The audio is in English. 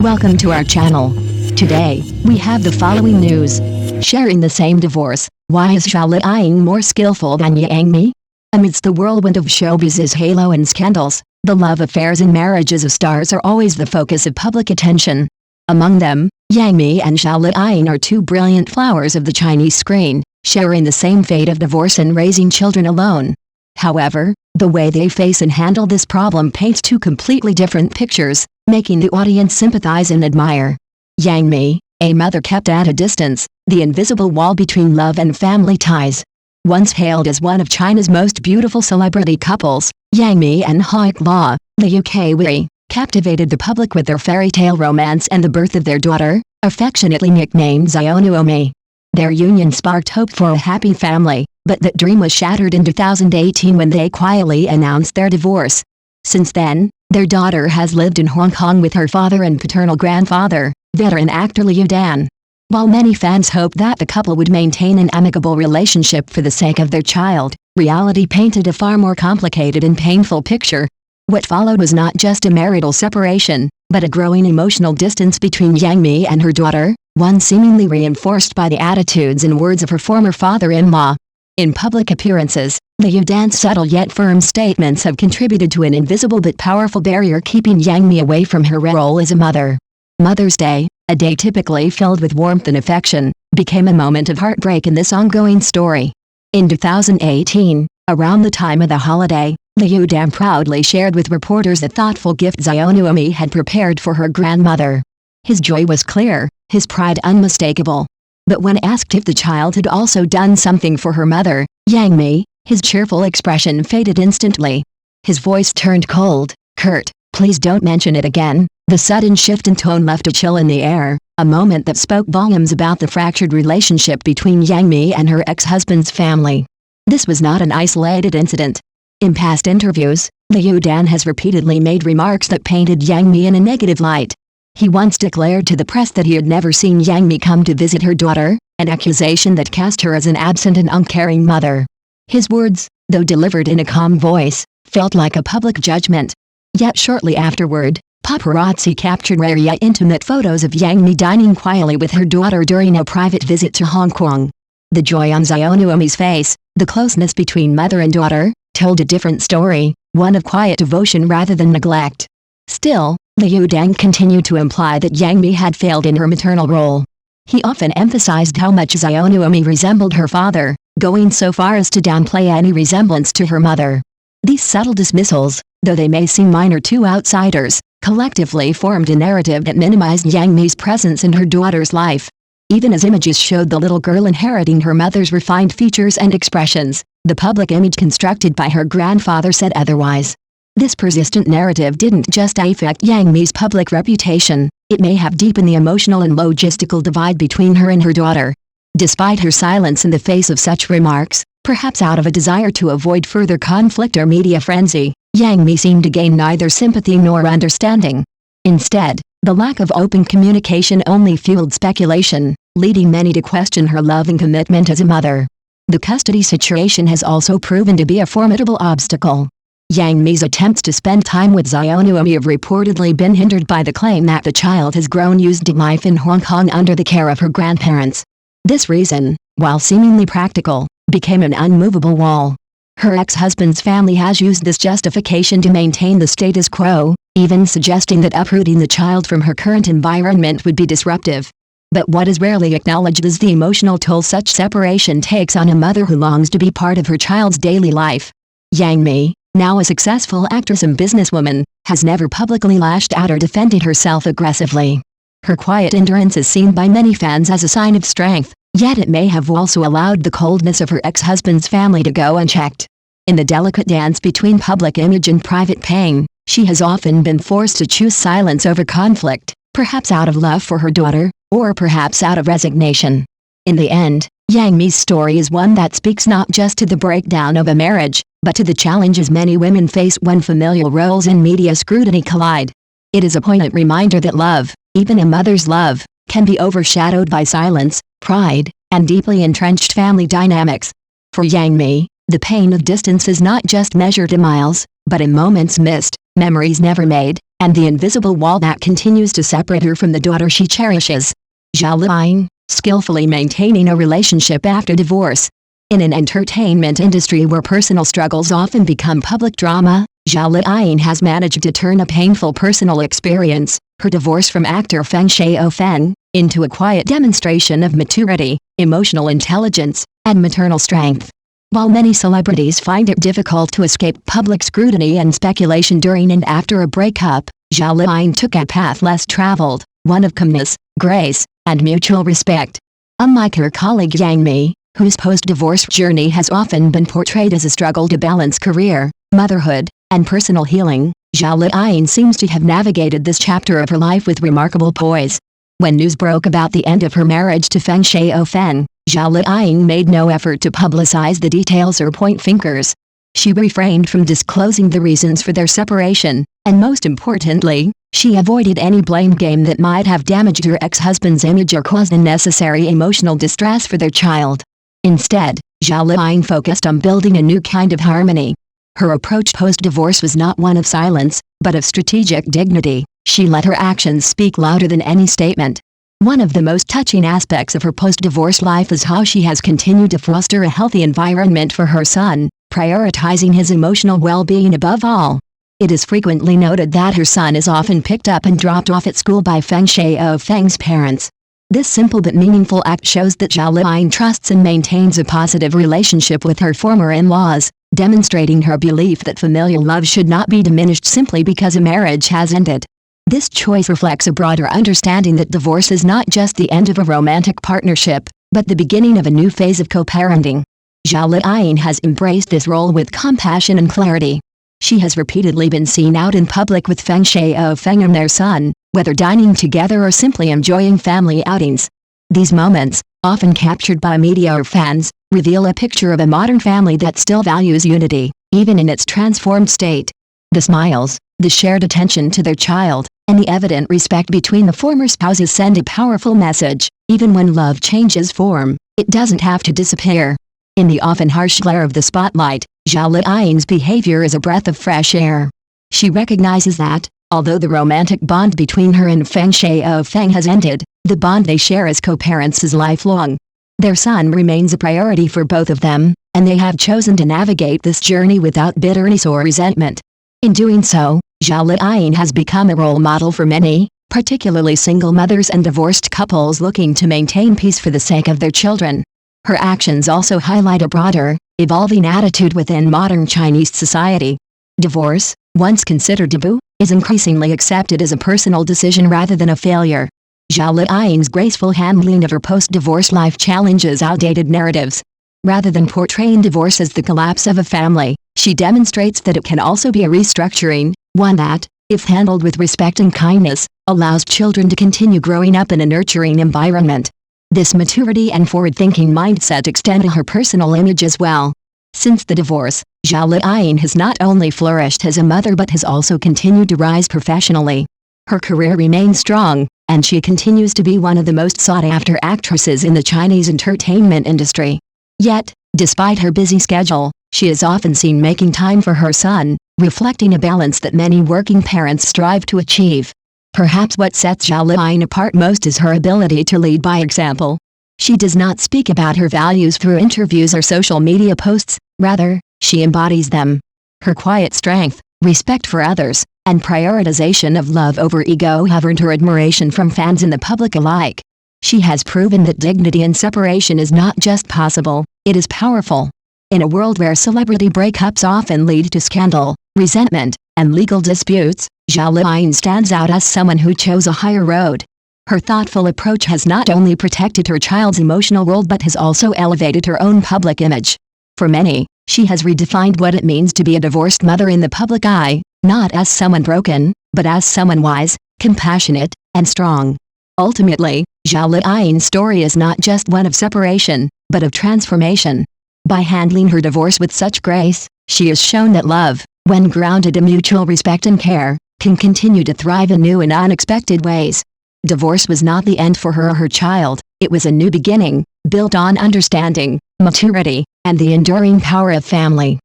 Welcome to our channel. Today, we have the following news. Sharing the same divorce, why is Zhao Liying more skillful than Yangmi? Amidst the whirlwind of showbiz's halo and scandals, the love affairs and marriages of stars are always the focus of public attention. Among them, Yangmi and Zhao Liying are two brilliant flowers of the Chinese screen, sharing the same fate of divorce and raising children alone. However, the way they face and handle this problem paints two completely different pictures, making the audience sympathize and admire. Yangmi, a mother kept at a distance, the invisible wall between love and family ties. Once hailed as one of China's most beautiful celebrity couples, Yangmi and Xiaoling, the UK captivated the public with their fairy tale romance and the birth of their daughter, affectionately nicknamed Xiaoling. Their union sparked hope for a happy family, but that dream was shattered in 2018 when they quietly announced their divorce. Since then, their daughter has lived in Hong Kong with her father and paternal grandfather, veteran actor Liu Dan. While many fans hoped that the couple would maintain an amicable relationship for the sake of their child, reality painted a far more complicated and painful picture. What followed was not just a marital separation, but a growing emotional distance between Yangmi and her daughter, one seemingly reinforced by the attitudes and words of her former father-in-law. In public appearances, Liu Dan's subtle yet firm statements have contributed to an invisible but powerful barrier keeping Yangmi away from her role as a mother. Mother's Day, a day typically filled with warmth and affection, became a moment of heartbreak in this ongoing story. In 2018, around the time of the holiday, Liu Dan proudly shared with reporters a thoughtful gift Xiaoling had prepared for her grandmother. His joy was clear, his pride unmistakable. But when asked if the child had also done something for her mother, Yangmi, his cheerful expression faded instantly. His voice turned cold, curt, "Please don't mention it again." The sudden shift in tone left a chill in the air, a moment that spoke volumes about the fractured relationship between Yangmi and her ex-husband's family. This was not an isolated incident. In past interviews, Liu Dan has repeatedly made remarks that painted Yangmi in a negative light. He once declared to the press that he had never seen Yangmi come to visit her daughter, an accusation that cast her as an absent and uncaring mother. His words, though delivered in a calm voice, felt like a public judgment. Yet shortly afterward, paparazzi captured rare yet intimate photos of Yangmi dining quietly with her daughter during a private visit to Hong Kong. The joy on Xiaoling's face, the closeness between mother and daughter, told a different story, one of quiet devotion rather than neglect. Still, Liu Dan continued to imply that Yangmi had failed in her maternal role. He often emphasized how much Xiaoling resembled her father, going so far as to downplay any resemblance to her mother. These subtle dismissals, though they may seem minor to outsiders, collectively formed a narrative that minimized Yangmi's presence in her daughter's life. Even as images showed the little girl inheriting her mother's refined features and expressions, the public image constructed by her grandfather said otherwise. This persistent narrative didn't just affect Yangmi's public reputation, it may have deepened the emotional and logistical divide between her and her daughter. Despite her silence in the face of such remarks, perhaps out of a desire to avoid further conflict or media frenzy, Yangmi seemed to gain neither sympathy nor understanding. Instead, the lack of open communication only fueled speculation, leading many to question her love and commitment as a mother. The custody situation has also proven to be a formidable obstacle. Yangmi's attempts to spend time with Xiaoling have reportedly been hindered by the claim that the child has grown used to life in Hong Kong under the care of her grandparents. This reason, while seemingly practical, became an unmovable wall. Her ex-husband's family has used this justification to maintain the status quo, even suggesting that uprooting the child from her current environment would be disruptive. But what is rarely acknowledged is the emotional toll such separation takes on a mother who longs to be part of her child's daily life. Yangmi, now a successful actress and businesswoman, has never publicly lashed out or defended herself aggressively. Her quiet endurance is seen by many fans as a sign of strength, yet it may have also allowed the coldness of her ex-husband's family to go unchecked. In the delicate dance between public image and private pain, she has often been forced to choose silence over conflict, perhaps out of love for her daughter, or perhaps out of resignation. In the end, Yangmi's story is one that speaks not just to the breakdown of a marriage, but to the challenges many women face when familial roles and media scrutiny collide. It is a poignant reminder that love, even a mother's love, can be overshadowed by silence, pride, and deeply entrenched family dynamics. For Yangmi, the pain of distance is not just measured in miles, but in moments missed, memories never made, and the invisible wall that continues to separate her from the daughter she cherishes. Zhao Liying, skillfully maintaining a relationship after divorce. In an entertainment industry where personal struggles often become public drama, Zhao Liying has managed to turn a painful personal experience, her divorce from actor Feng Xiaoling, into a quiet demonstration of maturity, emotional intelligence, and maternal strength. While many celebrities find it difficult to escape public scrutiny and speculation during and after a breakup, Zhao Liying took a path less traveled, one of calmness, grace, and mutual respect. Unlike her colleague Yangmi, whose post-divorce journey has often been portrayed as a struggle to balance career, motherhood, and personal healing, Zhao Liying seems to have navigated this chapter of her life with remarkable poise. When news broke about the end of her marriage to Feng Xiaoling, Zhao Liying made no effort to publicize the details or point fingers. She refrained from disclosing the reasons for their separation, and most importantly, she avoided any blame game that might have damaged her ex-husband's image or caused unnecessary emotional distress for their child. Instead, Zhao Liying focused on building a new kind of harmony. Her approach post-divorce was not one of silence, but of strategic dignity. She let her actions speak louder than any statement. One of the most touching aspects of her post-divorce life is how she has continued to foster a healthy environment for her son, prioritizing his emotional well-being above all. It is frequently noted that her son is often picked up and dropped off at school by Feng Xiaoling's parents. This simple but meaningful act shows that Zhao Liying trusts and maintains a positive relationship with her former in-laws, demonstrating her belief that familial love should not be diminished simply because a marriage has ended. This choice reflects a broader understanding that divorce is not just the end of a romantic partnership, but the beginning of a new phase of co-parenting. Zhao Liying has embraced this role with compassion and clarity. She has repeatedly been seen out in public with Feng Xiaoling and their son, whether dining together or simply enjoying family outings. These moments, often captured by media or fans, reveal a picture of a modern family that still values unity, even in its transformed state. The smiles, the shared attention to their child, and the evident respect between the former spouses send a powerful message. Even when love changes form, it doesn't have to disappear. In the often harsh glare of the spotlight, Zhao Liying's behavior is a breath of fresh air. She recognizes that, although the romantic bond between her and Feng Xiaoling has ended, the bond they share as co-parents is lifelong. Their son remains a priority for both of them, and they have chosen to navigate this journey without bitterness or resentment. In doing so, Zhao Liying has become a role model for many, particularly single mothers and divorced couples looking to maintain peace for the sake of their children. Her actions also highlight a broader, evolving attitude within modern Chinese society. Divorce, once considered taboo, is increasingly accepted as a personal decision rather than a failure. Zhao Liying's graceful handling of her post-divorce life challenges outdated narratives. Rather than portraying divorce as the collapse of a family, she demonstrates that it can also be a restructuring, one that, if handled with respect and kindness, allows children to continue growing up in a nurturing environment. This maturity and forward-thinking mindset extend to her personal image as well. Since the divorce, Zhao Liying has not only flourished as a mother but has also continued to rise professionally. Her career remains strong, and she continues to be one of the most sought-after actresses in the Chinese entertainment industry. Yet, despite her busy schedule, she is often seen making time for her son, reflecting a balance that many working parents strive to achieve. Perhaps what sets Zhao Liying apart most is her ability to lead by example. She does not speak about her values through interviews or social media posts, rather, she embodies them. Her quiet strength, respect for others, and prioritization of love over ego have earned her admiration from fans and the public alike. She has proven that dignity in separation is not just possible, it is powerful. In a world where celebrity breakups often lead to scandal, resentment, and legal disputes, Zhao Liying stands out as someone who chose a higher road. Her thoughtful approach has not only protected her child's emotional world but has also elevated her own public image. For many, she has redefined what it means to be a divorced mother in the public eye, not as someone broken, but as someone wise, compassionate, and strong. Ultimately, Zhao Liying's story is not just one of separation, but of transformation. By handling her divorce with such grace, she has shown that love, when grounded in mutual respect and care, can continue to thrive in new and unexpected ways. Divorce was not the end for her or her child, it was a new beginning, built on understanding, maturity, and the enduring power of family.